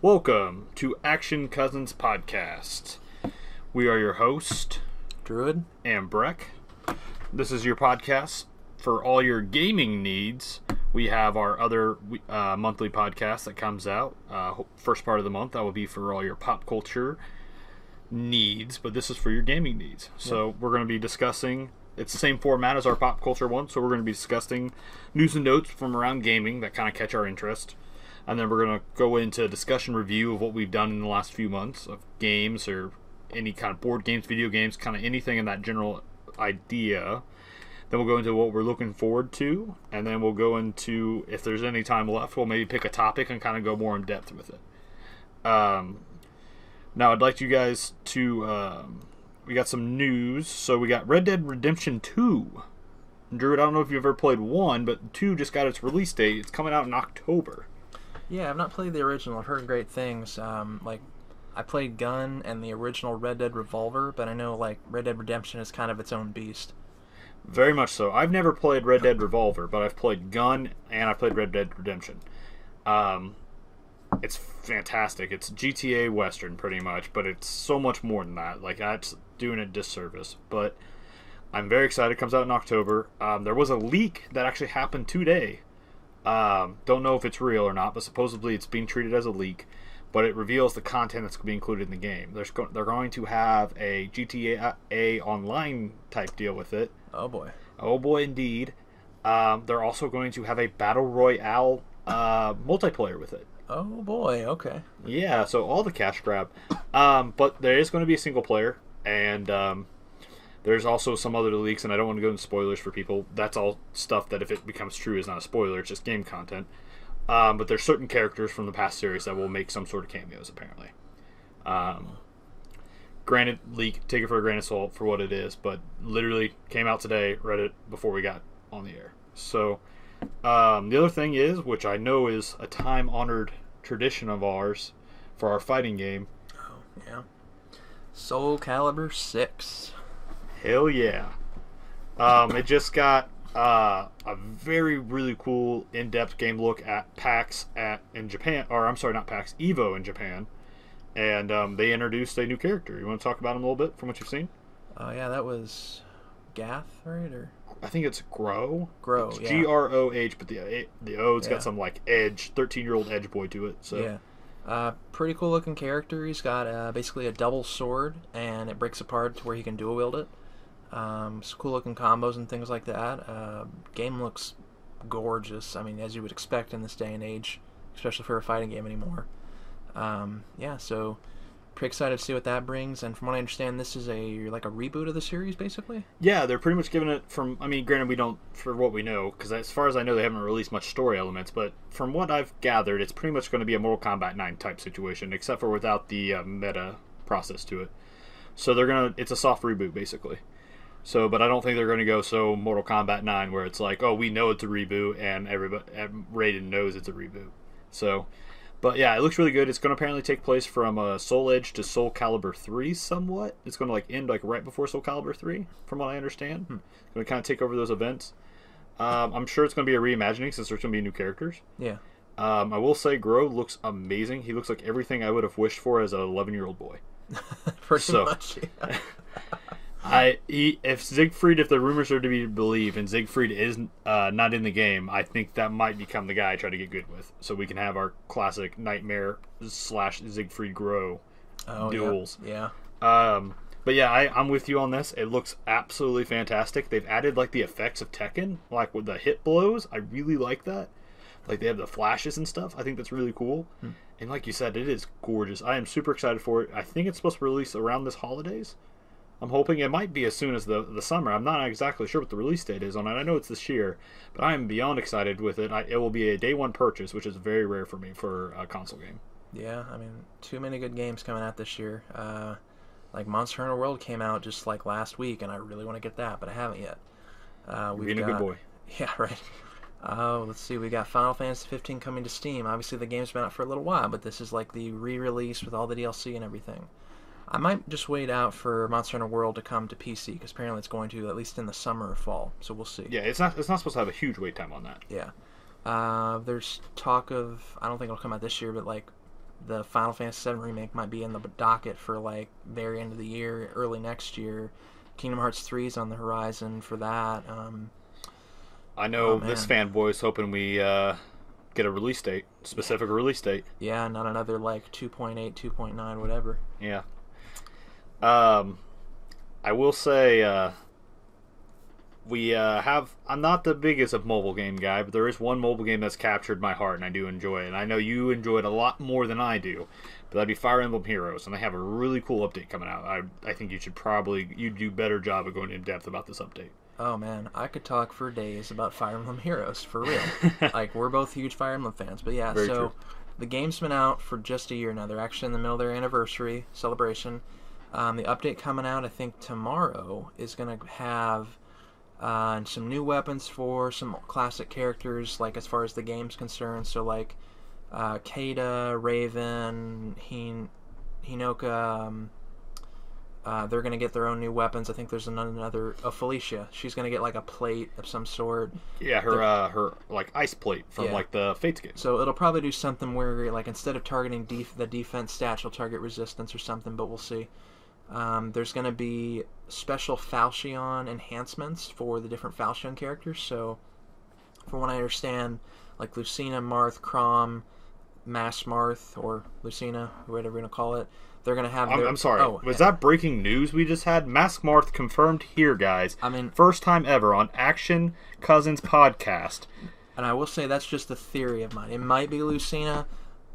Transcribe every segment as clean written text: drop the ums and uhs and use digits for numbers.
Welcome to Action Cousins Podcast. We are your host, Drewid and Breck. This is your podcast for all your gaming needs. We have our other monthly podcast that comes out first part of the month. That will be for all your pop culture needs, but this is for your gaming needs. So we're going to be discussing, it's the same format as our pop culture one, so we're going to be discussing news and notes from around gaming that kind of catch our interest. And then we're going to go into a discussion review of what we've done in the last few months of games or any kind of board games, video games, kind of anything in that general idea. Then we'll go into what we're looking forward to. And then we'll go into, if there's any time left, we'll maybe pick a topic and kind of go more in depth with it. Now, I'd like you guys to, we got some news. So we got Red Dead Redemption 2. Drew, I don't know if you've ever played 1, but 2 just got its release date. It's coming out in October. Yeah, I've not played the original. I've heard great things. I played Gun and the original Red Dead Revolver, but I know Red Dead Redemption is kind of its own beast. Very much so. I've never played Red Dead Revolver, but I've played Gun and I've played Red Dead Redemption. It's fantastic. It's GTA Western pretty much, but it's so much more than that. That's doing a disservice. But I'm very excited. It comes out in October. There was a leak that actually happened today. Don't know if it's real or not, but supposedly it's being treated as a leak. But it reveals the content that's going to be included in the game. They're going to have a GTA Online type deal with it. Oh boy. Oh boy, indeed. They're also going to have a Battle Royale multiplayer with it. Oh boy, okay. Yeah, so all the cash grab. But there is going to be a single player, and there's also some other leaks, and I don't want to go into spoilers for people. That's all stuff that if it becomes true is not a spoiler, it's just game content. But there's certain characters from the past series that will make some sort of cameos, apparently. Granted, leak, take it for a grain of salt for what it is, but literally came out today, read it before we got on the air. So, the other thing is, which I know is a time-honored tradition of ours for our fighting game. Oh, yeah. Soul Calibur 6. Hell yeah. It just got a very, really cool in-depth game look at PAX in Japan, or I'm sorry, not PAX, EVO in Japan. And they introduced a new character. You want to talk about him a little bit from what you've seen? Yeah, that was Gath, right? Or I think it's Grow. Grow, it's yeah. Groh, but the O's got some edge, 13-year-old edge boy to it. So. Yeah. Pretty cool looking character. He's got basically a double sword, and it breaks apart to where he can dual wield it. Some cool looking combos and things like that. Game looks gorgeous. I mean, as you would expect in this day and age, especially for a fighting game anymore. So pretty excited to see what that brings. And from what I understand, this is a reboot of the series, basically. Yeah, they're pretty much giving it from. I mean, granted, we don't for what we know, because as far as I know, they haven't released much story elements. But from what I've gathered, it's pretty much going to be a Mortal Kombat 9 type situation, except for without the meta process to it. So it's a soft reboot, basically. So, but I don't think they're going to go so Mortal Kombat 9 where it's like, oh, we know it's a reboot and everybody, Raiden knows it's a reboot. So, but yeah, it looks really good. It's going to apparently take place from Soul Edge to Soul Calibur 3 somewhat. It's going to end right before Soul Calibur 3, from what I understand. It's going to kind of take over those events. I'm sure it's going to be a reimagining since there's going to be new characters. Yeah. I will say Grow looks amazing. He looks like everything I would have wished for as an 11-year-old boy. Pretty much, yeah. If the rumors are to be believed, and Siegfried is not in the game, I think that might become the guy I try to get good with, so we can have our classic Nightmare / Siegfried Grow duels. Yeah. But yeah, I'm with you on this. It looks absolutely fantastic. They've added the effects of Tekken, with the hit blows. I really like that. They have the flashes and stuff. I think that's really cool. And like you said, it is gorgeous. I am super excited for it. I think it's supposed to release around this holidays. I'm hoping it might be as soon as the summer. I'm not exactly sure what the release date is on it. I know it's this year, but I am beyond excited with it. It will be a day one purchase, which is very rare for me for a console game. Yeah, I mean, too many good games coming out this year. Monster Hunter World came out just last week, and I really want to get that, but I haven't yet. Being a good boy. Yeah, right. Let's see, we got Final Fantasy 15 coming to Steam. Obviously, the game's been out for a little while, but this is the re-release with all the DLC and everything. I might just wait out for Monster Hunter World to come to PC because apparently it's going to at least in the summer or fall. So we'll see. Yeah, it's not supposed to have a huge wait time on that. Yeah. There's talk of, I don't think it'll come out this year, but like the Final Fantasy VII remake might be in the docket for like very end of the year, early next year. Kingdom Hearts 3 is on the horizon for that. I know this fanboy's hoping we get a release date, specific release date. Yeah, not another like 2.8, 2.9, whatever. Yeah. I will say I'm not the biggest of mobile game guy, but there is one mobile game that's captured my heart and I do enjoy it. And I know you enjoy it a lot more than I do, but that'd be Fire Emblem Heroes, and they have a really cool update coming out. I think you'd do a better job of going in depth about this update. Oh man, I could talk for days about Fire Emblem Heroes, for real. Like, we're both huge Fire Emblem fans, but yeah, Very true. The game's been out for just a year now. They're actually in the middle of their anniversary celebration. The update coming out, I think to is going to have some new weapons for some classic characters, like as far as the game's concerned. So like Kada, Raven, Hinoka, they're going to get their own new weapons. I think there's another Felicia. She's going to get like a plate of some sort. Yeah, her like ice plate from like the Fates game. So it'll probably do something where like instead of targeting the defense stat, she'll target resistance or something, but we'll see. There's going to be special Falchion enhancements for the different Falchion characters. So, from what I understand, like Lucina, Marth, Chrom, Mass Marth, or Lucina, or whatever we're going to call it, they're going to have I'm sorry. Was that breaking news we just had? Mask Marth confirmed here, guys. I mean, first time ever on Action Cousins podcast. And I will say that's just a theory of mine. It might be Lucina,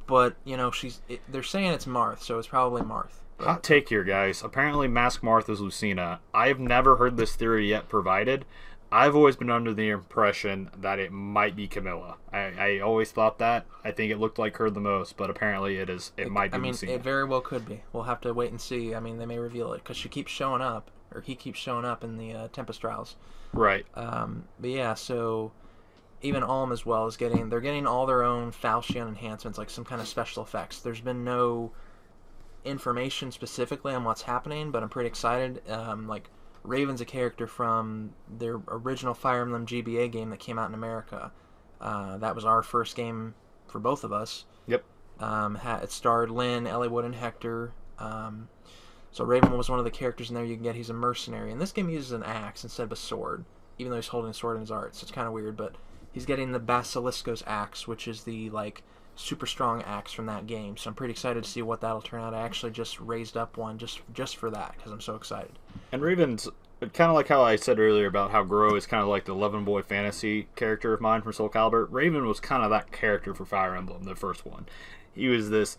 but, you know, they're saying it's Marth, so it's probably Marth. Hot take here, guys. Apparently, Mask Marth is Lucina. I've never heard this theory yet provided. I've always been under the impression that it might be Camilla. I always thought that. I think it looked like her the most, but apparently it might be Lucina. It very well could be. We'll have to wait and see. I mean, they may reveal it, because she keeps showing up, or he keeps showing up in the Tempest Trials. Right. But yeah, so even Alm as well is they're getting all their own Falchion enhancements, like some kind of special effects. There's been no information specifically on what's happening, but I'm pretty excited. Like, Raven's a character from their original Fire Emblem GBA game that came out in America. That was our first game for both of us. Yep. It starred Lynn, Eliwood, and Hector. So Raven was one of the characters in there you can get. He's a mercenary. And this game uses an axe instead of a sword, even though he's holding a sword in his art. So it's kind of weird, but he's getting the Basilisco's axe, which is the, like, super strong axe from that game. So I'm pretty excited to see what that'll turn out. I actually just raised up one just for that, because I'm so excited. And Raven's kind of like how I said earlier about how Gro is kind of like the Eleven Boy fantasy character of mine from Soul Calibur. Raven was kind of that character for Fire Emblem, the first one. He was this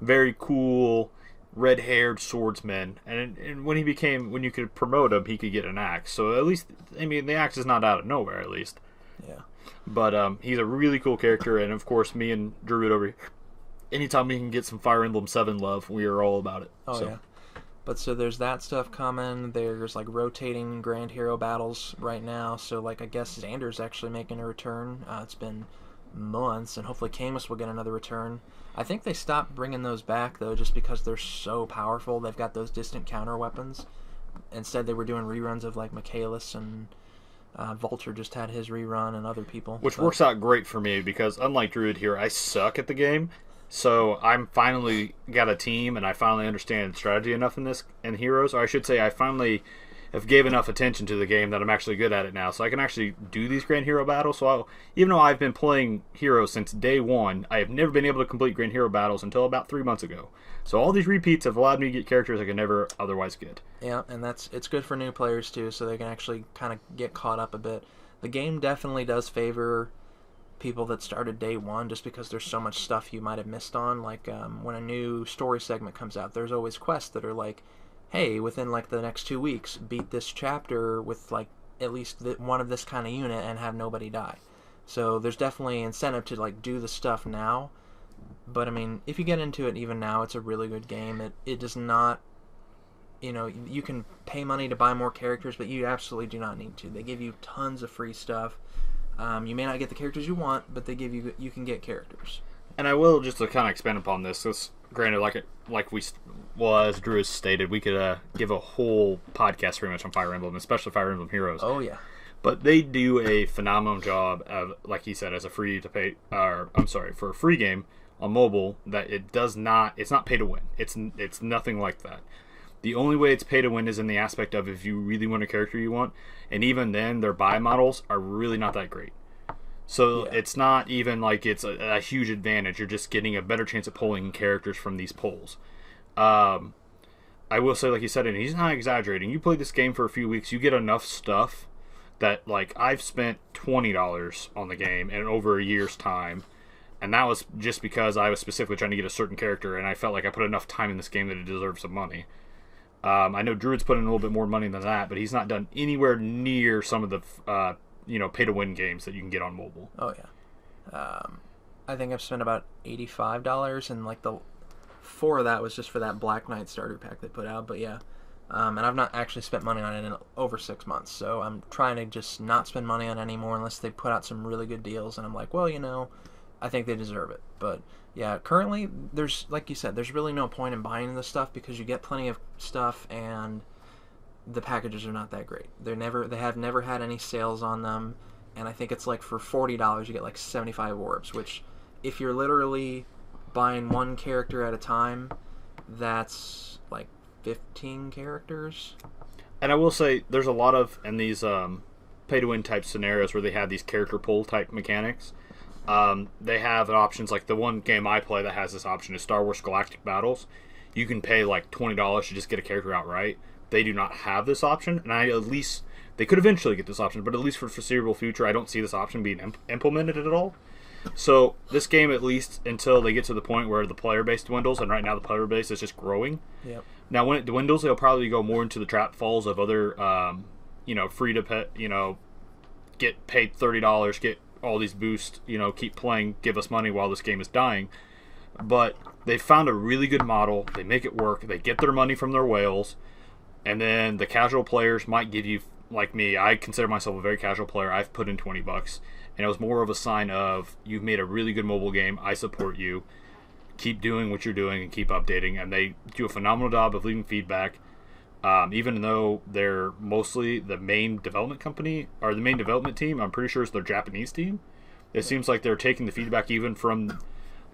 very cool, red-haired swordsman, and when you could promote him, he could get an axe. So at least, I mean, the axe is not out of nowhere, at least. Yeah. But he's a really cool character, and of course, me and Drewid over here, anytime we can get some Fire Emblem 7 love, we are all about it. Oh, yeah. But so there's that stuff coming. There's like rotating Grand Hero battles right now. So like I guess Xander's actually making a return. It's been months, and hopefully Camus will get another return. I think they stopped bringing those back though, just because they're so powerful. They've got those distant counter weapons. Instead, they were doing reruns of like Michaelis, and Vulture just had his rerun, and other people. Which works out great for me because unlike Druid here, I suck at the game. So I'm finally got a team, and I finally understand strategy enough in Heroes. Or I should say, I finally have gave enough attention to the game that I'm actually good at it now. So I can actually do these Grand Hero battles. So even though I've been playing Heroes since day one, I have never been able to complete Grand Hero battles until about 3 months ago. So all these repeats have allowed me to get characters I could never otherwise get. Yeah, and it's good for new players too, so they can actually kind of get caught up a bit. The game definitely does favor people that started day one, just because there's so much stuff you might have missed on. Like when a new story segment comes out, there's always quests that are like, hey, within like the next 2 weeks, beat this chapter with like at least one of this kind of unit and have nobody die. So there's definitely incentive to like do the stuff now. But I mean, if you get into it even now, it's a really good game. It does not, you know, you can pay money to buy more characters, but you absolutely do not need to. They give you tons of free stuff. You may not get the characters you want, but you can get characters. And I will just to kind of expand upon this. Granted, as Drew has stated, we could give a whole podcast pretty much on Fire Emblem, especially Fire Emblem Heroes. Oh yeah. But they do a phenomenal job of, like he said, as a for a free game on mobile, that it's not pay to win. It's nothing like that. The only way it's pay to win is in the aspect of if you really want a character you want, and even then their buy models are really not that great. So it's not even like it's a huge advantage. You're just getting a better chance at pulling characters from these pulls. I will say, like he said, and he's not exaggerating, you play this game for a few weeks, you get enough stuff that, like, I've spent $20 on the game in over a year's time, and that was just because I was specifically trying to get a certain character, and I felt like I put enough time in this game that it deserves some money. I know Druid's put in a little bit more money than that, but he's not done anywhere near some of the pay-to-win games that you can get on mobile. Oh yeah. I think I've spent about $85, and like the 4 of that was just for that Black Knight starter pack they put out. But yeah, and I've not actually spent money on it in over 6 months, so I'm trying to just not spend money on it anymore unless they put out some really good deals, and I'm like, well, I think they deserve it. But yeah, currently there's, like you said, there's really no point in buying this stuff because you get plenty of stuff and the packages are not that great. They have never had any sales on them, and I think it's like for $40 you get like 75 orbs, which if you're literally buying one character at a time, that's like 15 characters. And I will say there's a lot of in these pay-to-win type scenarios where they have these character pull type mechanics. They have options like the one game I play that has this option is Star Wars Galactic Battles. You can pay like $20 to just get a character outright. They do not have this option, and they could eventually get this option, but at least for the foreseeable future, I don't see this option being implemented at all. So this game, at least until they get to the point where the player base dwindles, and right now the player base is just growing. Yep. Now, when it dwindles, they'll probably go more into the trap falls of other, free to pet, get paid $30, get all these boosts, keep playing, give us money while this game is dying. But they found a really good model. They make it work. They get their money from their whales. And then the casual players might give you, like me, I consider myself a very casual player. I've put in $20. And it was more of a sign of, you've made a really good mobile game. I support you. Keep doing what you're doing and keep updating. And they do a phenomenal job of leaving feedback. Even though they're mostly the main development company, or the main development team, I'm pretty sure it's their Japanese team. It seems like they're taking the feedback even from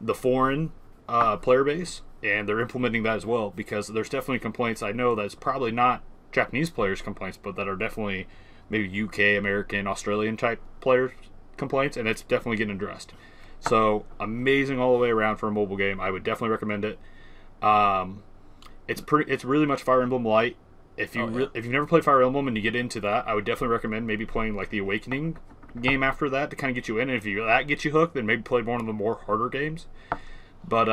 the foreign player base, and they're implementing that as well, because there's definitely complaints I know that's probably not Japanese players' complaints, but that are definitely maybe UK, American, Australian type players' complaints, and it's definitely getting addressed. So amazing all the way around for a mobile game. I would definitely recommend it. It's really much Fire Emblem Light. If you've never played Fire Emblem and you get into that, I would definitely recommend maybe playing like the Awakening game after that to kind of get you in. And if that gets you hooked, then maybe play one of the more harder games. But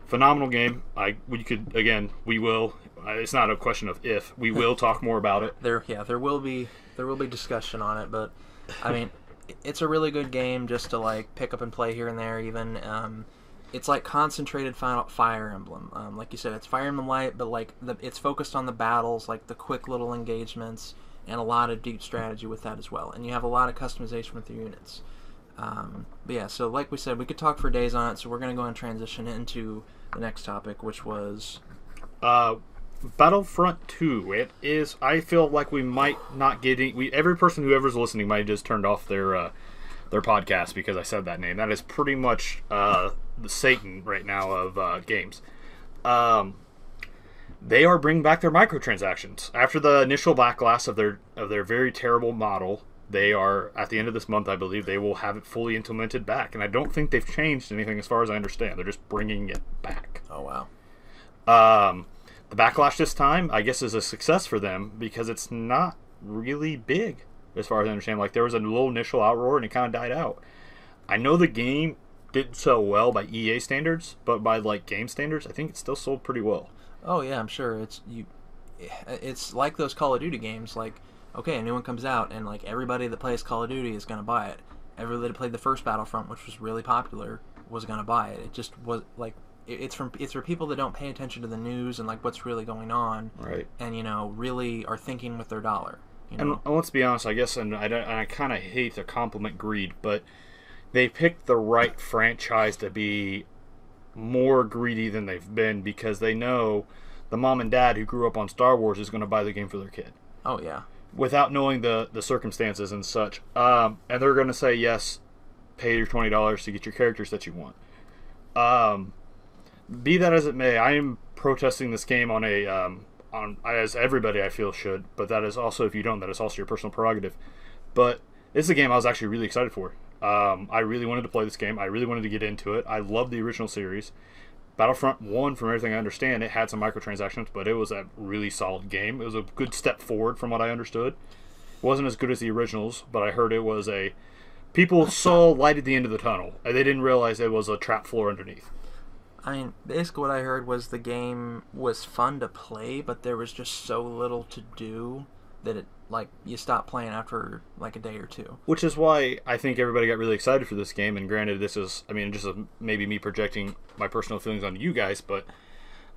phenomenal game. We will. It's not a question of if. We will talk more about it. There will be discussion on it, but I mean, it's a really good game just to like pick up and play here and there. Even it's like concentrated Fire Emblem. Like you said, it's Fire Emblem Light, but like it's focused on the battles, like the quick little engagements, and a lot of deep strategy with that as well. And you have a lot of customization with your units. But yeah, so like we said, we could talk for days on it, so we're going to go and transition into the next topic, which was Battlefront 2. It is, I feel like we might not get every person whoever's listening might have just turned off their podcast because I said that name. That is pretty much the Satan right now of games. They are bringing back their microtransactions after the initial backlash of their very terrible model. They are, at the end of this month, I believe, they will have it fully implemented back. And I don't think they've changed anything as far as I understand. They're just bringing it back. Oh, wow. The backlash this time, I guess, is a success for them because it's not really big as far as I understand. Like, there was a little initial outroar and it kind of died out. I know the game didn't sell well by EA standards, but by, like, game standards, I think it still sold pretty well. Oh, yeah, I'm sure. It's like those Call of Duty games, like, okay, a new one comes out, and like everybody that plays Call of Duty is going to buy it. Everybody that played the first Battlefront, which was really popular, was going to buy it. It just was like it's for people that don't pay attention to the news and like what's really going on, right? And really are thinking with their dollar. And let's be honest, I guess, and I kind of hate to compliment greed, but they picked the right franchise to be more greedy than they've been, because they know the mom and dad who grew up on Star Wars is going to buy the game for their kid. Oh, yeah. Without knowing the circumstances and such. And they're going to say, yes, pay your $20 to get your characters that you want. Be that as it may, I am protesting this game on as everybody I feel should, but that is also, if you don't, that is also your personal prerogative. But this is a game I was actually really excited for. I really wanted to play this game. I really wanted to get into it. I love the original series. Battlefront 1, from everything I understand, it had some microtransactions, but it was a really solid game. It was a good step forward from what I understood. It wasn't as good as the originals, but I heard it was people saw light at the end of the tunnel, and they didn't realize it was a trap floor underneath. I mean, basically what I heard was the game was fun to play, but there was just so little to do that you stop playing after a day or two. Which is why I think everybody got really excited for this game. And granted, this is, maybe me projecting my personal feelings on you guys, but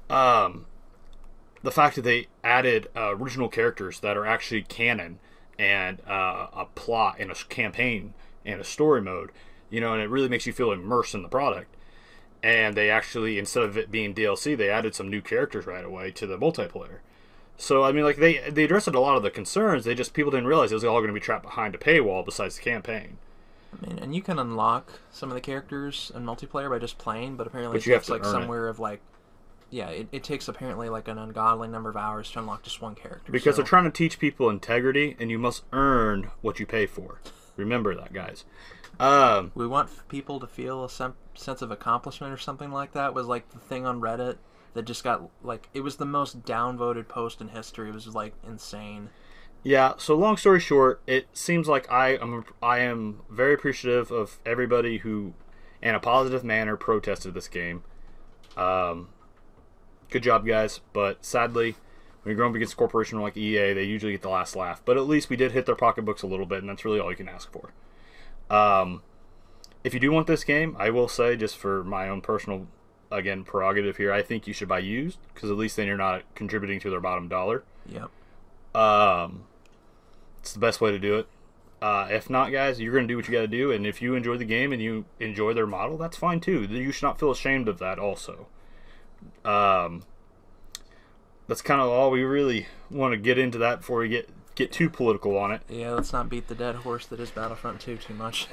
the fact that they added original characters that are actually canon, and a plot and a campaign and a story mode, and it really makes you feel immersed in the product. And they actually, instead of it being DLC, they added some new characters right away to the multiplayer. So, they addressed a lot of the concerns. People didn't realize it was all going to be trapped behind a paywall besides the campaign. And you can unlock some of the characters in multiplayer by just playing, but apparently it takes it takes apparently an ungodly number of hours to unlock just one character. Because they're trying to teach people integrity, and you must earn what you pay for. Remember that, guys. We want people to feel a sense of accomplishment or something like that. Was the thing on Reddit that just got it was the most downvoted post in history. It was insane. Yeah. So long story short, it seems like I am very appreciative of everybody who, in a positive manner, protested this game. Good job, guys. But sadly, when you're going up against a corporation like EA, they usually get the last laugh. But at least we did hit their pocketbooks a little bit, and that's really all you can ask for. If you do want this game, I will say, just for my own personal, again, prerogative here, I think you should buy used, because at least then you're not contributing to their bottom dollar. Yep. It's the best way to do it. If not, guys, you're going to do what you got to do, and if you enjoy the game and you enjoy their model, that's fine too. You should not feel ashamed of that also. That's kind of all we really want to get into that before we get too political on it. Yeah, let's not beat the dead horse that is Battlefront 2 too much.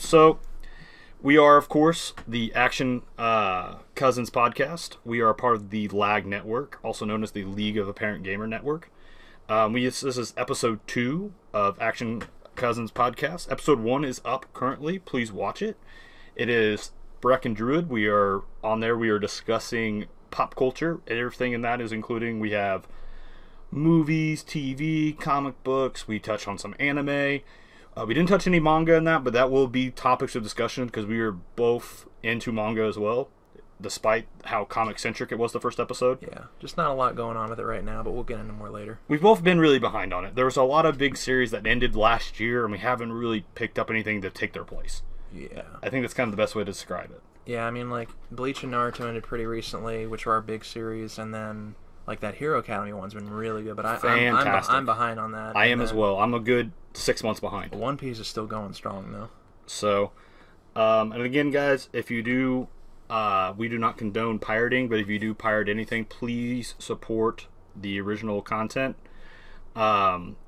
So we are, of course, the Action Cousins podcast. We are a part of the LAG network, also known as the League of Apparent Gamer Network. This is episode 2 of Action Cousins podcast. Episode 1 is up currently. Please watch it. It is Breck and Drewid. We are on there. We are discussing pop culture. Everything in that is including, we have movies, TV, comic books. We touch on some anime. We didn't touch any manga in that, but that will be topics of discussion because we are both into manga as well, despite how comic-centric it was the first episode. Yeah, just not a lot going on with it right now, but we'll get into more later. We've both been really behind on it. There was a lot of big series that ended last year, and we haven't really picked up anything to take their place. Yeah. I think that's kind of the best way to describe it. Yeah, Bleach and Naruto ended pretty recently, which are our big series, and then that Hero Academy one's been really good, but I'm behind on that. I am as well. I'm a good 6 months behind. One Piece is still going strong, though. So, and again, guys, if you do, we do not condone pirating, but if you do pirate anything, please support the original content,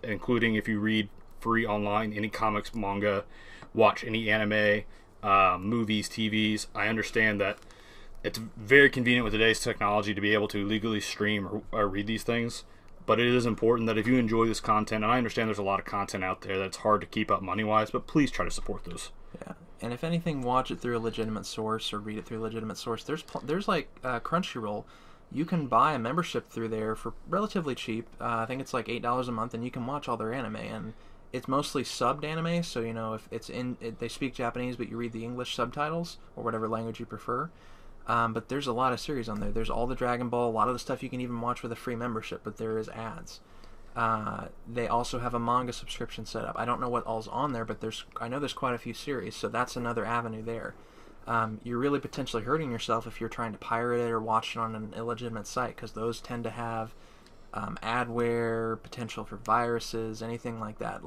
including if you read free online, any comics, manga, watch any anime, movies, TVs. I understand that it's very convenient with today's technology to be able to legally stream or read these things, but it is important that if you enjoy this content, and I understand there's a lot of content out there that's hard to keep up money-wise, but please try to support those. Yeah, and if anything, watch it through a legitimate source or read it through a legitimate source. There's Crunchyroll. You can buy a membership through there for relatively cheap. I think it's $8 a month, and you can watch all their anime, and it's mostly subbed anime, so if it's they speak Japanese, but you read the English subtitles or whatever language you prefer. But there's a lot of series on there. There's all the Dragon Ball, a lot of the stuff you can even watch with a free membership, but there is ads. They also have a manga subscription set up. I don't know what all's on there, but I know there's quite a few series, so that's another avenue there. You're really potentially hurting yourself if you're trying to pirate it or watch it on an illegitimate site, because those tend to have adware, potential for viruses, anything like that.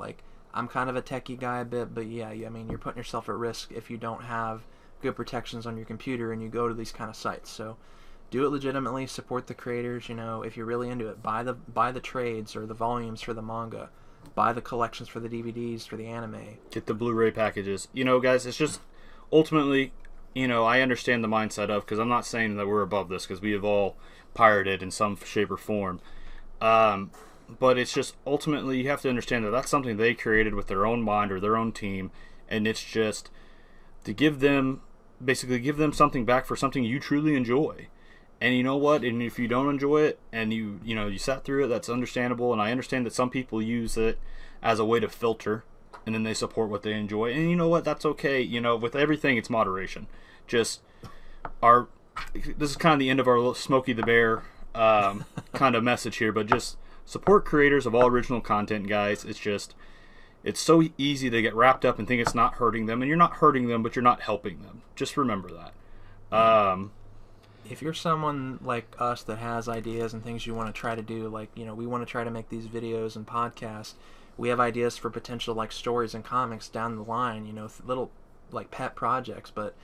I'm kind of a techie guy a bit, but yeah, I mean, you're putting yourself at risk if you don't have good protections on your computer and you go to these kind of sites. So do it legitimately, support the creators, if you're really into it. Buy the trades or the volumes for the manga. Buy the collections for the DVDs for the anime. Get the Blu-ray packages. Guys, it's just ultimately, I understand the mindset of, because I'm not saying that we're above this, because we have all pirated in some shape or form. But it's just ultimately you have to understand that that's something they created with their own mind or their own team, and it's just to give them something back for something you truly enjoy. And you know what? And if you don't enjoy it and you sat through it, that's understandable. And I understand that some people use it as a way to filter, and then they support what they enjoy. And you know what? That's okay. With everything, it's moderation. This is kind of the end of our little Smokey the Bear kind of message here, but just support creators of all original content, guys. It's so easy to get wrapped up and think it's not hurting them, and you're not hurting them, but you're not helping them. Just remember that. If you're someone like us that has ideas and things you want to try to do, we want to try to make these videos and podcasts. We have ideas for potential stories and comics down the line, little pet projects, but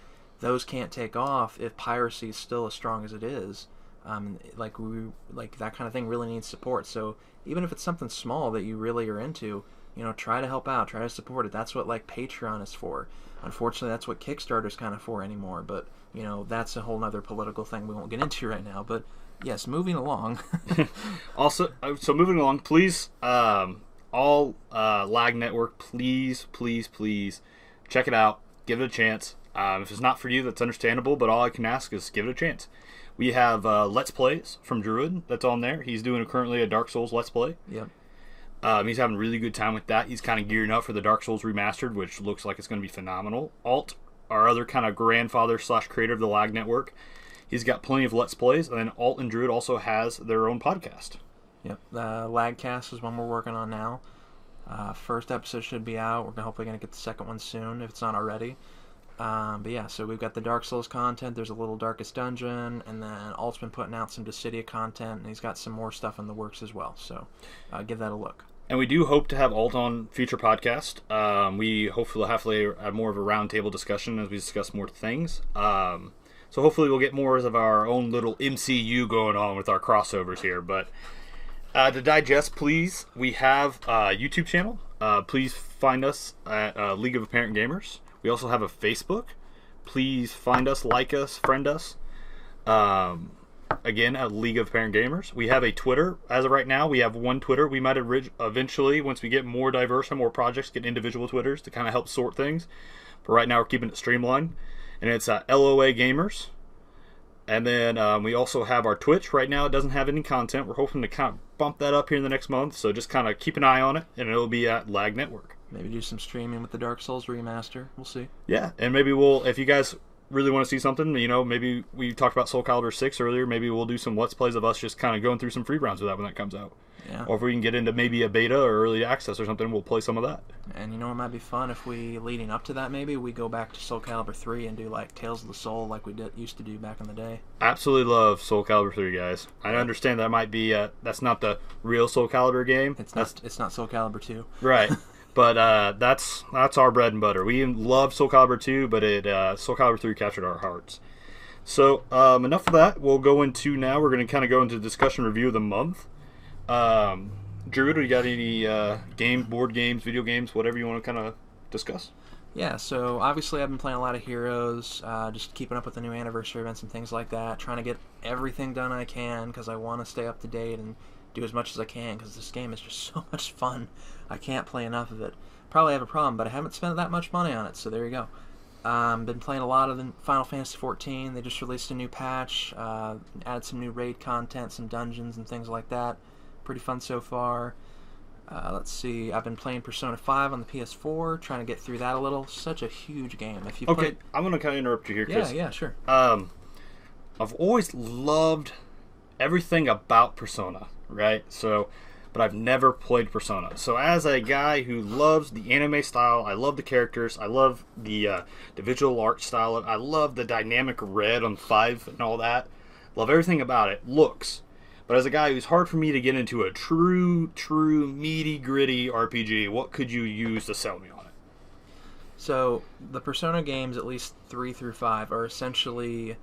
those can't take off if piracy is still as strong as it is. That kind of thing really needs support. So even if it's something small that you really are into, try to help out, try to support it. That's what Patreon is for. Unfortunately, that's what Kickstarter's kind of for anymore. But that's a whole nother political thing we won't get into right now. But yes, moving along. Also, so moving along, please, all Lag Network, please check it out. Give it a chance. If it's not for you, that's understandable. But all I can ask is give it a chance. We have Let's Plays from Drewid that's on there. He's doing currently a Dark Souls Let's Play. Yep. He's having a really good time with that. He's kind of gearing up for the Dark Souls Remastered, which looks like it's going to be phenomenal. Alt, our other kind of grandfather / creator of the Lag Network, he's got plenty of Let's Plays. And then Alt and Drewid also has their own podcast. Yep. Lagcast is one we're working on now. First episode should be out. We're hopefully going to get the second one soon, if it's not already. But yeah, so we've got the Dark Souls content. There's a little Darkest Dungeon, and then Alt's been putting out some Dissidia content, and he's got some more stuff in the works as well. So give that a look. And we do hope to have Alt on future podcast. We hopefully have more of a roundtable discussion as we discuss more things. So hopefully we'll get more of our own little MCU going on with our crossovers here. But to digest, please, we have a YouTube channel. Please find us at League of Apparent Gamers. We also have a Facebook. Please find us, like us, friend us. Again, at League of Apparent Gamers. We have a Twitter. As of right now, we have one Twitter. We might eventually, once we get more diverse and more projects, get individual Twitters to kind of help sort things. But right now, we're keeping it streamlined. And it's LOA Gamers. And then we also have our Twitch. Right now, it doesn't have any content. We're hoping to kind of bump that up here in the next month. So just kind of keep an eye on it, and it'll be at Lag Network. Maybe do some streaming with the Dark Souls Remaster. We'll see. Yeah, and maybe if you guys really want to see something, maybe we talked about Soul Calibur 6 earlier. Maybe we'll do some Let's Plays of us just kind of going through some free rounds with that when that comes out. Yeah. Or if we can get into maybe a beta or early access or something, we'll play some of that. And it might be fun if leading up to that, maybe we go back to Soul Calibur 3 and do Tales of the Soul like we used to do back in the day. Absolutely love Soul Calibur 3, guys. I understand that might be that's not the real Soul Calibur game. It's not Soul Calibur 2. Right. But that's our bread and butter. We love Soul Calibur 2, but Soul Calibur 3 captured our hearts. So enough of that. We'll go into now. We're going to kind of go into discussion review of the month. Drew, do you got any board games, video games, whatever you want to kind of discuss? Yeah, so obviously I've been playing a lot of Heroes, just keeping up with the new anniversary events and things like that, trying to get everything done I can because I want to stay up to date and do as much as I can because this game is just so much fun. I can't play enough of it. Probably have a problem, but I haven't spent that much money on it, so there you go. Been playing a lot of the Final Fantasy XIV. They just released a new patch, added some new raid content, some dungeons and things like that. Pretty fun so far. Let's see. I've been playing Persona 5 on the PS4, trying to get through that a little. Such a huge game. If you I'm going to kind of interrupt you here. Yeah, sure. I've always loved everything about Persona, right? But I've never played Persona. So as a guy who loves the anime style, I love the characters, I love the visual art style, I love the dynamic red on 5 and all that. Love everything about it. Looks. But as a guy who's hard for me to get into a true, meaty, gritty RPG, what could you use to sell me on it? So the Persona games, at least 3 through 5, are essentially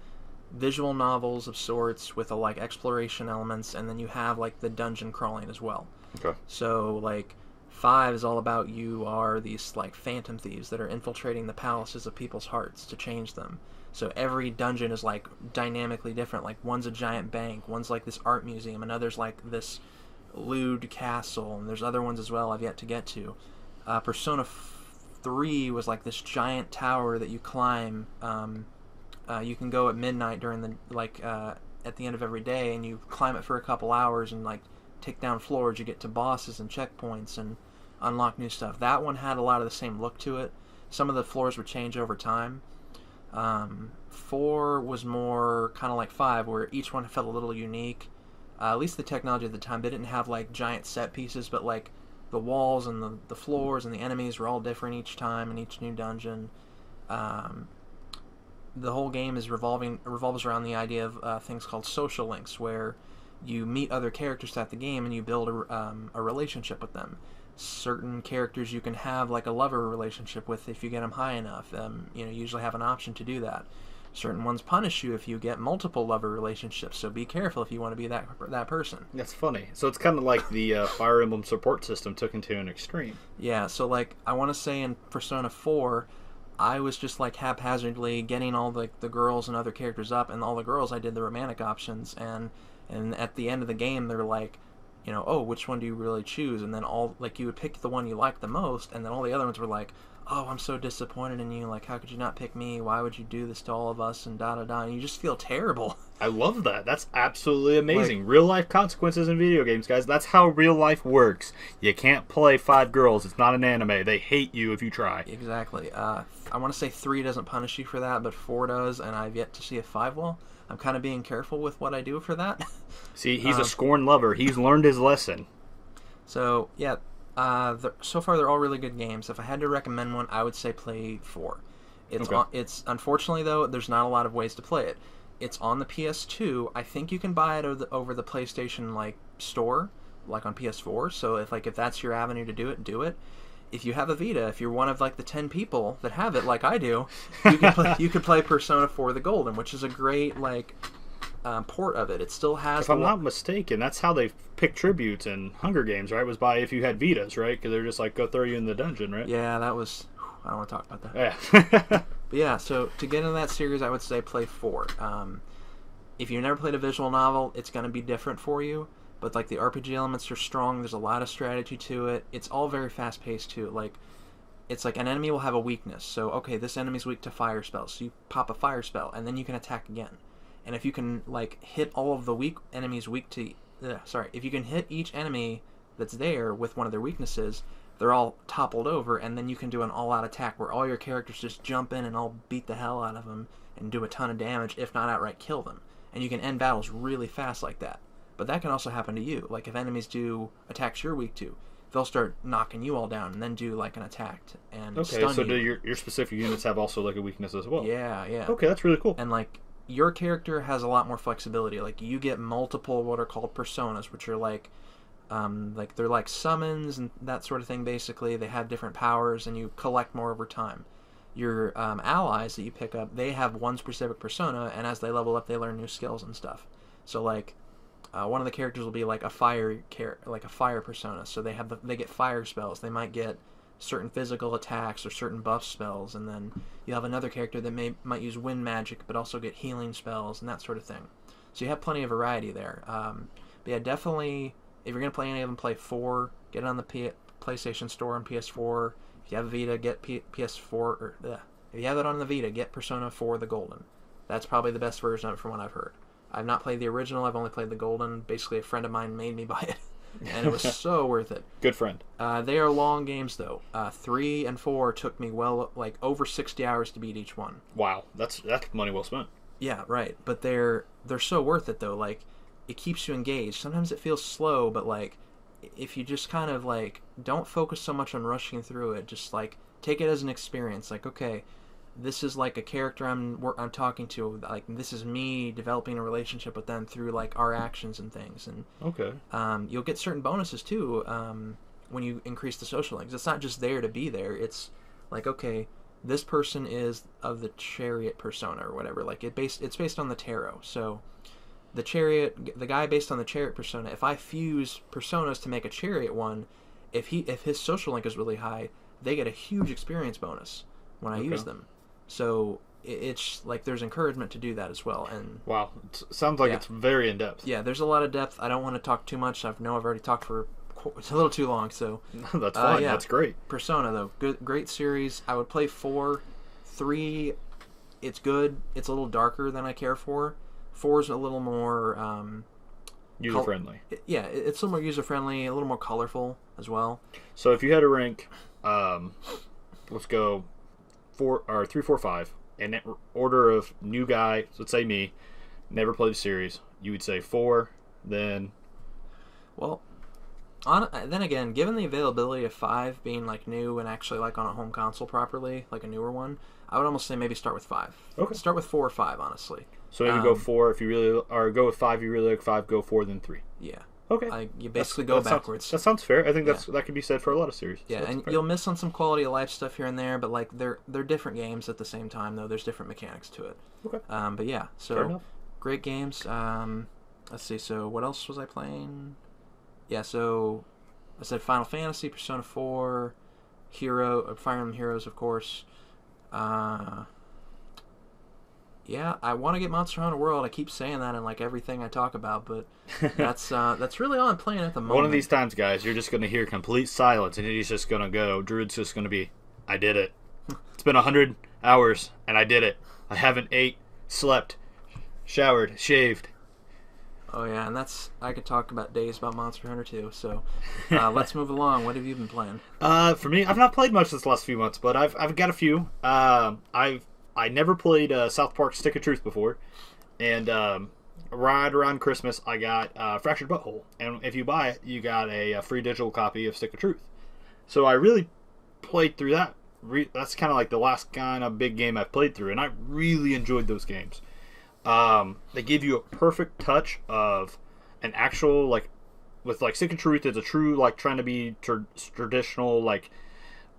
visual novels of sorts with like exploration elements, and then you have like the dungeon crawling as well. Okay. So like 5 is all about you are these like phantom thieves that are infiltrating the palaces of people's hearts to change them. So every dungeon is like dynamically different. Like one's a giant bank, one's like this art museum, another's like this lewd castle, and there's other ones as well I've yet to get to. Persona 3 was like this giant tower that you climb. You can go at midnight during the at the end of every day, and you climb it for a couple hours and like take down floors. You get to bosses and checkpoints and unlock new stuff. That one had a lot of the same look to it. Some of the floors would change over time. 4 was more kind of like 5, where each one felt a little unique. At least the technology at the time, they didn't have like giant set pieces, but like the walls and the floors and the enemies were all different each time in each new dungeon. The whole game revolves around the idea of things called social links, where you meet other characters throughout the game and you build a relationship with them. Certain characters you can have like a lover relationship with if you get them high enough. You usually have an option to do that. Certain ones punish you if you get multiple lover relationships, so be careful if you want to be that person. That's funny. So it's kind of like the Fire Emblem support system took into an extreme. Yeah, so like I want to say in Persona 4, I was just like haphazardly getting all the girls and other characters up, and all the girls I did the romantic options, and at the end of the game they're like, oh, which one do you really choose? And then all like you would pick the one you liked the most, and then all the other ones were like, oh, I'm so disappointed in you, like how could you not pick me? Why would you do this to all of us? And and you just feel terrible. I love that. That's absolutely amazing. Real life consequences in video games, guys. That's how real life works. You can't play 5 girls. It's not an anime. They hate you if you try. Exactly. I want to say 3 doesn't punish you for that, but 4 does, and I've yet to see a 5 will. I'm kind of being careful with what I do for that. See, he's a scorned lover. He's learned his lesson. So, yeah, so far they're all really good games. If I had to recommend one, I would say play 4. It's unfortunately, though, there's not a lot of ways to play it. It's on the PS2. I think you can buy it over the PlayStation store, like on PS4. So if that's your avenue to do it, do it. If you have a Vita, if you're one of the 10 people that have it, like I do, you can play Persona 4 the Golden, which is a great port of it. It still has. If I'm not mistaken, that's how they pick tributes in Hunger Games, right? Was by if you had Vitas, right? Because they're just like go throw you in the dungeon, right? Yeah, that was. I don't want to talk about that. Yeah. But yeah, so to get into that series, I would say play 4. If you've never played a visual novel, it's going to be different for you. But the RPG elements are strong. There's a lot of strategy to it. It's all very fast paced too. It's like an enemy will have a weakness. So okay, this enemy's weak to fire spells. So you pop a fire spell, and then you can attack again. And if you can hit all of the weak enemies if you can hit each enemy that's there with one of their weaknesses, they're all toppled over, and then you can do an all-out attack where all your characters just jump in and all beat the hell out of them and do a ton of damage, if not outright kill them. And you can end battles really fast like that. But that can also happen to you. Like if enemies do attacks you're weak to, they'll start knocking you all down and then do an attack and stun you. Okay, so do your specific units have also a weakness as well? Yeah. Okay, that's really cool. And your character has a lot more flexibility. You get multiple what are called personas, which are they're like summons and that sort of thing. Basically, they have different powers, and you collect more over time. Your allies that you pick up, they have one specific persona, and as they level up, they learn new skills and stuff. So one of the characters will be a fire persona, so they get fire spells. They might get certain physical attacks or certain buff spells, and then you have another character that might use wind magic, but also get healing spells and that sort of thing. So you have plenty of variety there. But yeah, definitely, if you're gonna play any of them, play 4. Get it on the PlayStation Store on PS4. If you have a Vita, get PS4. If you have it on the Vita, get Persona 4 the Golden. That's probably the best version of it from what I've heard. I've not played the original. I've only played the Golden. Basically, a friend of mine made me buy it, and it was so worth it. Good friend. They are long games, though. 3 and 4 took me over 60 hours to beat each one. Wow, that's money well spent. Yeah, right. But they're so worth it, though. It keeps you engaged. Sometimes it feels slow, but if you just kind of don't focus so much on rushing through it, just take it as an experience. Okay, this is like a character I'm talking to. Like this is me developing a relationship with them through like our actions and things. And Okay. you'll get certain bonuses too when you increase the social links. It's not just there to be there. It's like, okay, this person is of the chariot persona or whatever. Like it's based on the tarot. So the guy based on the chariot persona. If I fuse personas to make a chariot one, if his social link is really high, they get a huge experience bonus when I use them. So it's like there's encouragement to do that as well. And wow, sounds like it's very in depth. Yeah, there's a lot of depth. I don't want to talk too much. I've already talked for it's a little too long. So that's fine. That's great. Persona though, great series. I would play 4, 3. It's good. It's a little darker than I care for. 4 is a little more user friendly. It's a little more user friendly, a little more colorful as well. So if you had to rank, let's go 3, 4, 5, in order of new guy. So let's say me, never played the series. You would say 4, then. Well, then again, given the availability of 5 being like new and actually like on a home console properly, like a newer one, I would almost say maybe start with 5. Okay. Start with 4 or 5, honestly. So maybe go 4 if you really, or go with 5 if you really like 5. Go 4 then 3. Yeah. Okay. You basically go backwards. That sounds fair. I think that could be said for a lot of series. Yeah, and you'll miss on some quality of life stuff here and there, but like they're different games at the same time though. There's different mechanics to it. Okay. But yeah, so great games. Let's see. So what else was I playing? Yeah. So I said Final Fantasy, Persona 4, Fire Emblem Heroes, of course. Yeah, I want to get Monster Hunter World. I keep saying that in like everything I talk about, but that's really all I'm playing at the moment. One of these times, guys, you're just going to hear complete silence, and he's just going to go. Druid's just going to be, I did it. It's been 100 hours, and I did it. I haven't ate, slept, showered, shaved. Oh yeah, and I could talk about days about Monster Hunter too. So let's move along. What have you been playing? For me, I've not played much this last few months, but I've got a few. I never played South Park Stick of Truth before, and right around Christmas I got Fractured Butthole, and if you buy it, you got a free digital copy of Stick of Truth. So I really played through that. That's kind of like the last kind of big game I've played through, and I really enjoyed those games. They give you a perfect touch of an actual, like, with like Stick of Truth, it's a true like trying to be traditional like,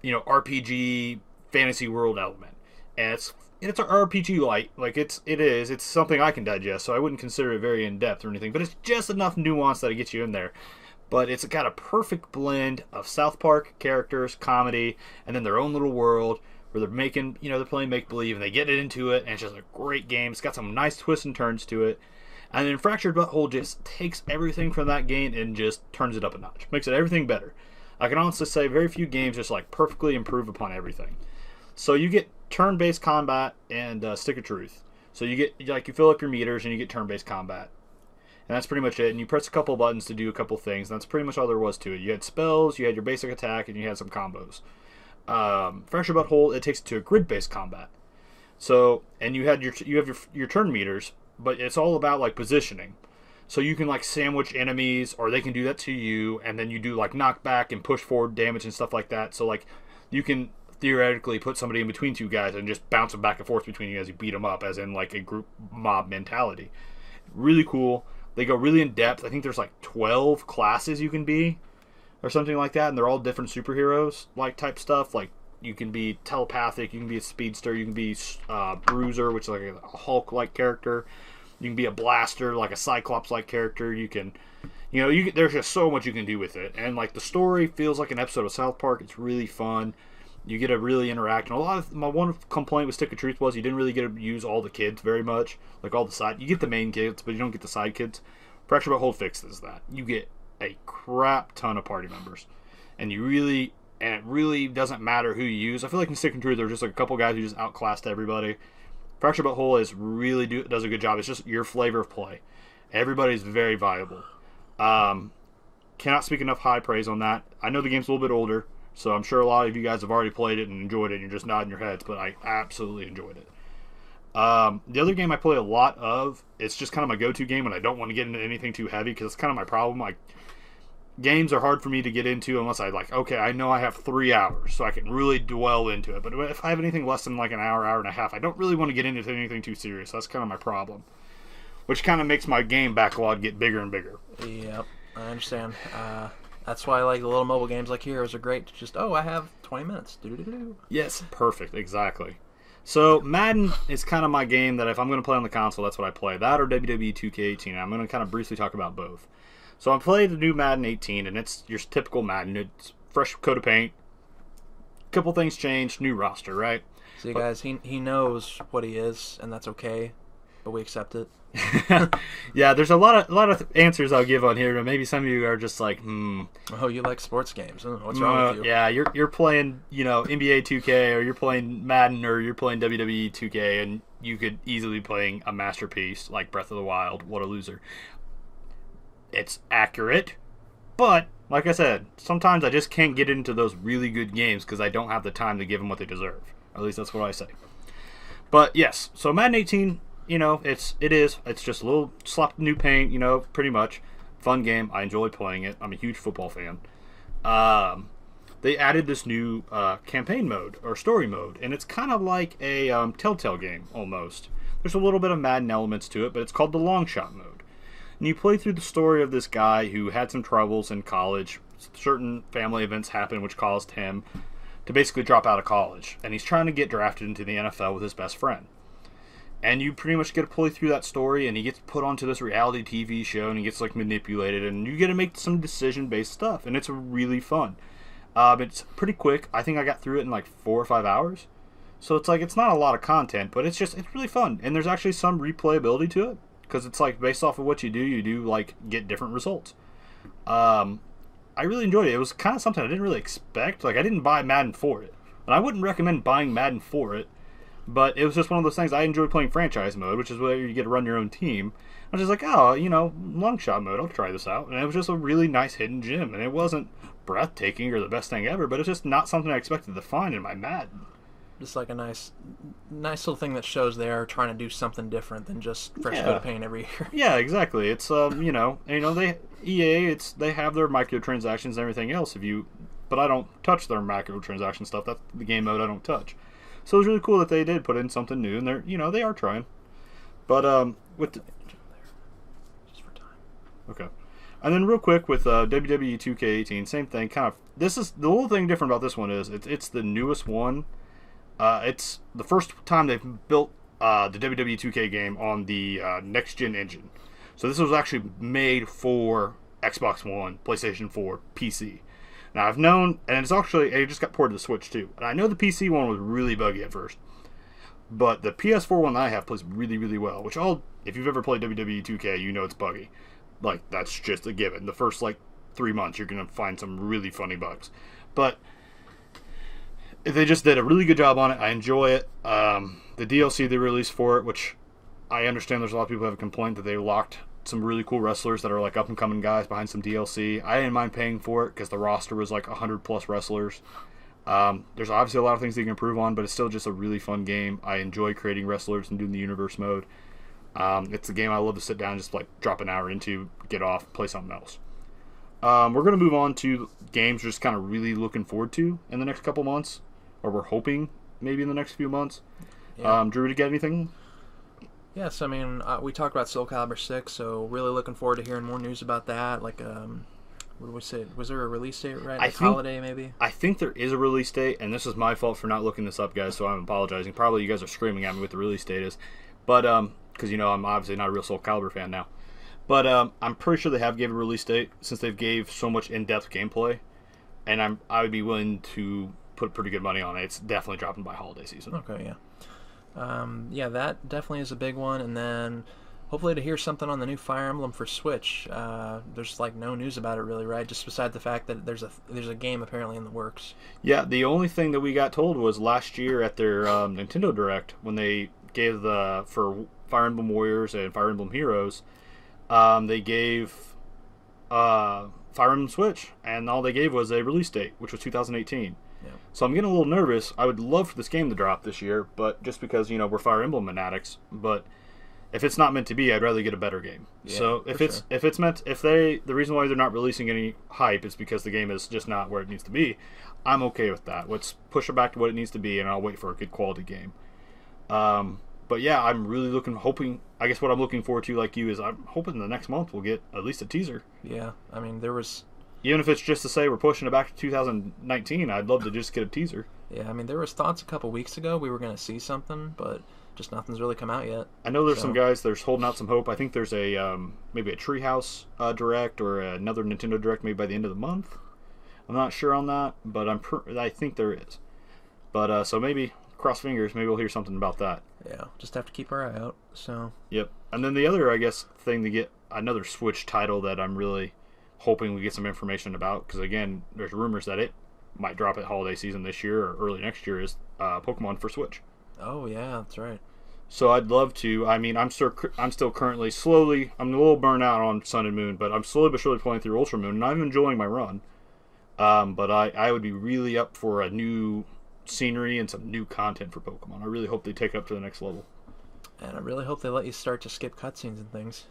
RPG fantasy world element, and it's an RPG light, like it's something I can digest, so I wouldn't consider it very in depth or anything, but it's just enough nuance that it gets you in there. But it's got a perfect blend of South Park characters, comedy, and then their own little world where they're making, they're playing make believe and they get it into it, and it's just a great game. It's got some nice twists and turns to it. And then Fractured Butthole just takes everything from that game and just turns it up a notch, makes it everything better. I can honestly say very few games just like perfectly improve upon everything. So you get turn-based combat and Stick of Truth. So you get you fill up your meters and you get turn-based combat, and that's pretty much it. And you press a couple buttons to do a couple things. And that's pretty much all there was to it. You had spells, you had your basic attack, and you had some combos. Fractured Butthole, it takes it to a grid-based combat. So and you have your turn meters, but it's all about like positioning. So you can like sandwich enemies, or they can do that to you, and then you do like knockback and push forward damage and stuff like that. So like you can theoretically put somebody in between two guys and just bounce them back and forth between you as you beat them up, as in like a group mob mentality. Really cool. They go really in depth. I think there's like 12 classes you can be or something like that, and they're all different superheroes like type stuff. Like you can be telepathic, you can be a speedster, you can be bruiser, which is like a Hulk like character, you can be a blaster like a Cyclops like character. You can there's just so much you can do with it, and like the story feels like an episode of South Park. It's really fun. You get to really interact. And my one complaint with Stick of Truth was you didn't really get to use all the kids very much. Like all the side, you get the main kids, but you don't get the side kids. Fractured Butthole fixes that. You get a crap ton of party members, and it really doesn't matter who you use. I feel like in Stick of Truth there's just like a couple guys who just outclassed everybody. Fractured Butthole does a good job. It's just your flavor of play. Everybody's very viable. Cannot speak enough high praise on that. I know the game's a little bit older, so I'm sure a lot of you guys have already played it and enjoyed it, and you're just nodding your heads, but I absolutely enjoyed it. The other game I play a lot of, it's just kind of my go-to game when I don't want to get into anything too heavy, because it's kind of my problem. games are hard for me to get into unless I know I have 3 hours, so I can really dwell into it. But if I have anything less than like an hour, hour and a half, I don't really want to get into anything too serious. That's kind of my problem, which kind of makes my game backlog get bigger and bigger. Yep, I understand. That's why like the little mobile games like Heroes are great. Just I have 20 minutes. Do. Yes, perfect, exactly. So Madden is kind of my game that if I'm going to play on the console, that's what I play. That or WWE 2K18. I'm going to kind of briefly talk about both. So I played the new Madden 18, and it's your typical Madden. It's fresh coat of paint. Couple things changed, new roster, right? See, guys, he knows what he is, and that's okay, but we accept it. Yeah, there's a lot of answers I'll give on here, but maybe some of you are just like, Oh, you like sports games? What's wrong with you? Yeah, you're playing, NBA 2K, or you're playing Madden, or you're playing WWE 2K, and you could easily be playing a masterpiece like Breath of the Wild. What a loser. It's accurate, but like I said, sometimes I just can't get into those really good games because I don't have the time to give them what they deserve. At least that's what I say. But yes, so Madden 18, it's just a little slap of new paint, pretty much. Fun game. I enjoy playing it. I'm a huge football fan. They added this new campaign mode or story mode, and it's kind of like a Telltale game almost. There's a little bit of Madden elements to it, but it's called the long shot mode. And you play through the story of this guy who had some troubles in college. Certain family events happened which caused him to basically drop out of college. And he's trying to get drafted into the NFL with his best friend. And you pretty much get to play through that story, and he gets put onto this reality TV show, and he gets manipulated, and you get to make some decision-based stuff. And it's really fun. It's pretty quick. I think I got through it in 4 or 5 hours. So it's not a lot of content, but it's really fun. And there's actually some replayability to it. Because it's based off of what you do get different results. I really enjoyed it. It was kind of something I didn't really expect. I didn't buy Madden for it. And I wouldn't recommend buying Madden for it. But it was just one of those things. I enjoy playing franchise mode, which is where you get to run your own team. I was just long shot mode, I'll try this out. And it was just a really nice hidden gem. And it wasn't breathtaking or the best thing ever, but it's just not something I expected to find in my Madden. Just like a nice little thing that shows they are trying to do something different than just fresh coat of paint every year. Yeah, exactly. It's they they have their microtransactions and everything else. But I don't touch their microtransaction stuff. That's the game mode I don't touch. So it was really cool that they did put in something new, and they are trying. But with just for time. Okay. And then real quick with WWE 2K18, same thing. This is the little thing different about this one is it's the newest one. It's the first time they've built the WWE 2K game on the next-gen engine. So this was actually made for Xbox One, PlayStation 4, PC. Now I've known, and it just got ported to the Switch too. And I know the PC one was really buggy at first. But the PS4 one that I have plays really, really well. If you've ever played WWE 2K, you know it's buggy. That's just a given. The first 3 months, you're going to find some really funny bugs. But they just did a really good job on it. I enjoy it. The DLC they released for it, which I understand there's a lot of people who have a complaint that they locked some really cool wrestlers that are up and coming guys behind some DLC. I didn't mind paying for it because the roster was 100 plus wrestlers. There's obviously a lot of things they can improve on, but it's still just a really fun game. I enjoy creating wrestlers and doing the universe mode. It's a game I love to sit down and just drop an hour into, get off, play something else. We're going to move on to games we're just kind of really looking forward to in the next couple months. Or we're hoping maybe in the next few months. Yeah. Drew, to get anything? Yes, we talked about Soul Calibur 6, so really looking forward to hearing more news about that. What did we say? Was there a release date, right? Holiday, maybe? I think there is a release date, and this is my fault for not looking this up, guys, so I'm apologizing. Probably you guys are screaming at me what the release date is. But, because, I'm obviously not a real Soul Calibur fan now. But I'm pretty sure they have gave a release date, since they've gave so much in-depth gameplay. And I would be willing to put pretty good money on it. It's definitely dropping by holiday season. Okay, yeah. That definitely is a big one. And then hopefully to hear something on the new Fire Emblem for Switch. There's no news about it really, right? Just beside the fact that there's a game apparently in the works. Yeah, the only thing that we got told was last year at their Nintendo Direct when they gave for Fire Emblem Warriors and Fire Emblem Heroes, they gave Fire Emblem Switch, and all they gave was a release date, which was 2018. Yeah. So I'm getting a little nervous. I would love for this game to drop this year, but just because we're Fire Emblem fanatics. But if it's not meant to be, I'd rather get a better game. Yeah, So for sure. the reason why they're not releasing any hype is because the game is just not where it needs to be. I'm okay with that. Let's push it back to what it needs to be, and I'll wait for a good quality game. But yeah, I'm really hoping. I guess what I'm looking forward to, like you, is I'm hoping the next month we'll get at least a teaser. Yeah, I mean, there was... Even if it's just to say we're pushing it back to 2019, I'd love to just get a teaser. Yeah, I mean, there was thoughts a couple weeks ago we were going to see something, but just nothing's really come out yet. I know there's some guys that's holding out some hope. I think there's a maybe a Treehouse Direct or another Nintendo Direct maybe by the end of the month. I'm not sure on that, but I think there is. But so maybe, cross fingers, maybe we'll hear something about that. Yeah, just have to keep our eye out. So. Yep. And then the other, I guess, thing to get another Switch title that I'm really hoping we get some information about, because again, there's rumors that it might drop at holiday season this year or early next year, is Pokemon for Switch. Oh yeah, that's right. So I'd love to. I mean, I'm still currently slowly. I'm a little burnt out on Sun and Moon, but I'm slowly but surely playing through Ultra Moon, and I'm enjoying my run. But I would be really up for a new scenery and some new content for Pokemon. I really hope they take it up to the next level. And I really hope they let you start to skip cutscenes and things.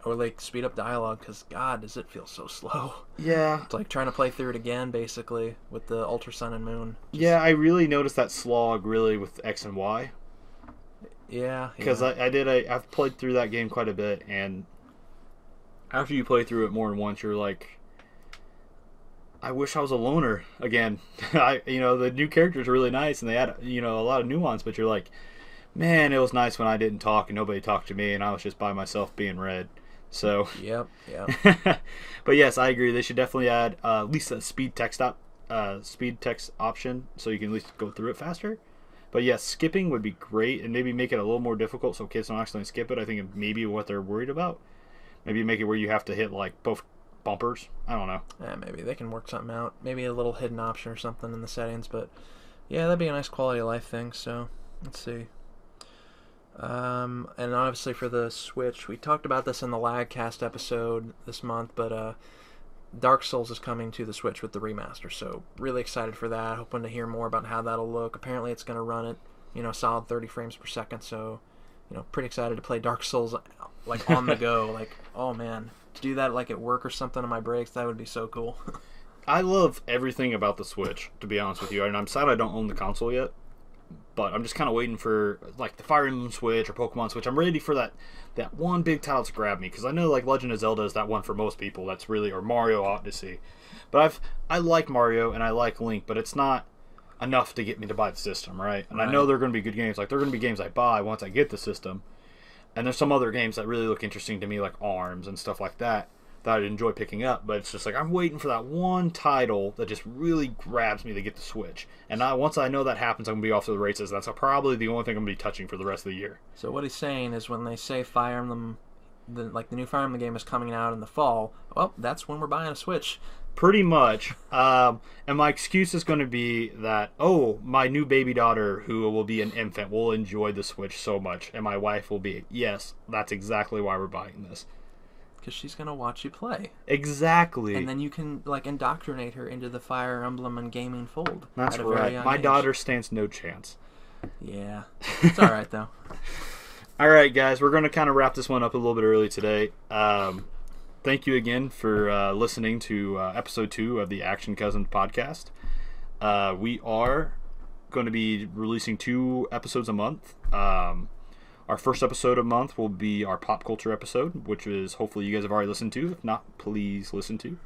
Or like speed up dialogue, because God, does it feel so slow. Yeah. It's like trying to play through it again, basically, with the Ultra Sun and Moon. Yeah, I really noticed that slog really with X and Y. Yeah. Because I've played through that game quite a bit, and after you play through it more than once, you're like, I wish I was a loner again. The new characters are really nice, and they had a lot of nuance, but you're like, man, it was nice when I didn't talk and nobody talked to me, and I was just by myself being Red. So. Yep. But yes, I agree. They should definitely add at least a speed text option, so you can at least go through it faster. But yes, skipping would be great, and maybe make it a little more difficult so kids don't accidentally skip it. I think maybe what they're worried about. Maybe make it where you have to hit like both bumpers. I don't know. Yeah, maybe they can work something out. Maybe a little hidden option or something in the settings. But yeah, that'd be a nice quality of life thing. So let's see. And obviously for the Switch, we talked about this in the Lagcast episode this month, but Dark Souls is coming to the Switch with the remaster, so really excited for that. Hoping to hear more about how that'll look. Apparently it's going to run at, solid 30 frames per second, so, pretty excited to play Dark Souls, like, on the go. Like, oh man, to do that, like, at work or something on my breaks, that would be so cool. I love everything about the Switch, to be honest with you, and I'm sad I don't own the console yet. But I'm just kind of waiting for, like, the Fire Emblem Switch or Pokemon Switch. I'm ready for that one big title to grab me. Because I know, like, Legend of Zelda is that one for most people. That's really... Or Mario Odyssey. But I like Mario and I like Link, but it's not enough to get me to buy the system, right? And I know they're going to be good games. Like, they're going to be games I buy once I get the system. And there's some other games that really look interesting to me, like ARMS and stuff like that I'd enjoy picking up, but it's just like I'm waiting for that one title that just really grabs me to get the Switch. And once I know that happens, I'm going to be off to the races. That's probably the only thing I'm going to be touching for the rest of the year. So what he's saying is when they say Fire Emblem, the new Fire Emblem game is coming out in the fall, well, that's when we're buying a Switch. Pretty much. And my excuse is going to be that, my new baby daughter, who will be an infant, will enjoy the Switch so much. And my wife will be, yes, that's exactly why we're buying this. Because she's going to watch you play. Exactly. And then you can, like, indoctrinate her into the Fire Emblem and gaming fold. That's right. My daughter stands no chance. Yeah. It's all right, though. All right, guys. We're going to kind of wrap this one up a little bit early today. Thank you again for listening to episode 2 of the Action Cousins podcast. We are going to be releasing 2 episodes a month. Our first episode of the month will be our pop culture episode, which is hopefully you guys have already listened to. If not, please listen to.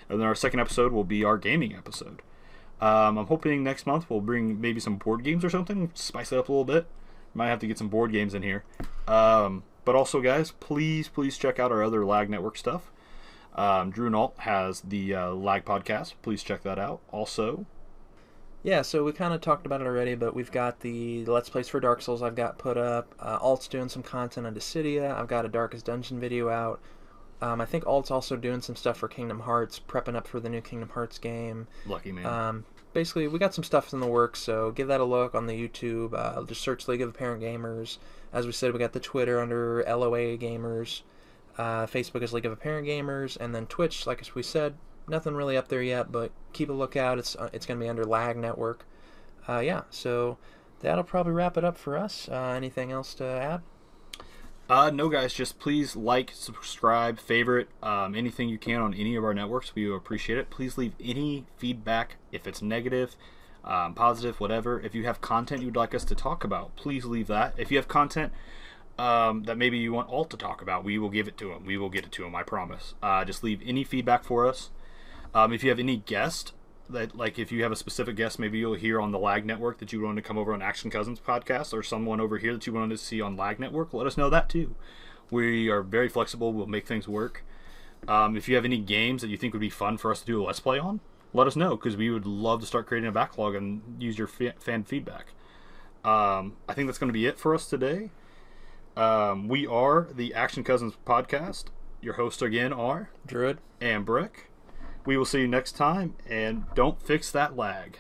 And then our second episode will be our gaming episode. I'm hoping next month we'll bring maybe some board games or something, spice it up a little bit. Might have to get some board games in here. But also, guys, please check out our other Lag Network stuff. Drew and Alt has the Lag podcast. Please check that out. Also... Yeah, so we kind of talked about it already, but we've got the Let's Plays for Dark Souls I've got put up. Alt's doing some content on Dissidia. I've got a Darkest Dungeon video out. I think Alt's also doing some stuff for Kingdom Hearts, prepping up for the new Kingdom Hearts game. Lucky man. Basically, we got some stuff in the works, so give that a look on the YouTube. Just search League of Apparent Gamers. As we said, we got the Twitter under LOA Gamers. Facebook is League of Apparent Gamers. And then Twitch, like we said, nothing really up there yet, but keep a lookout. It's going to be under Lag Network. So that'll probably wrap it up for us. Anything else to add? No, guys, just please like, subscribe, favorite, anything you can on any of our networks. We would appreciate it. Please leave any feedback, if it's negative, positive, whatever. If you have content you'd like us to talk about, please leave that. If you have content that maybe you want Alt to talk about, we will give it to him. We will get it to him, I promise. Just leave any feedback for us. If you have any guest, that like if you have a specific guest maybe you'll hear on the Lag Network that you wanted to come over on Action Cousins podcast, or someone over here that you wanted to see on Lag Network, let us know that too. We are very flexible. We'll make things work. If you have any games that you think would be fun for us to do a Let's Play on, let us know, because we would love to start creating a backlog and use your fan feedback. I think that's going to be it for us today. We are the Action Cousins podcast. Your hosts again are Drewid and Breck. We will see you next time, and don't fix that lag.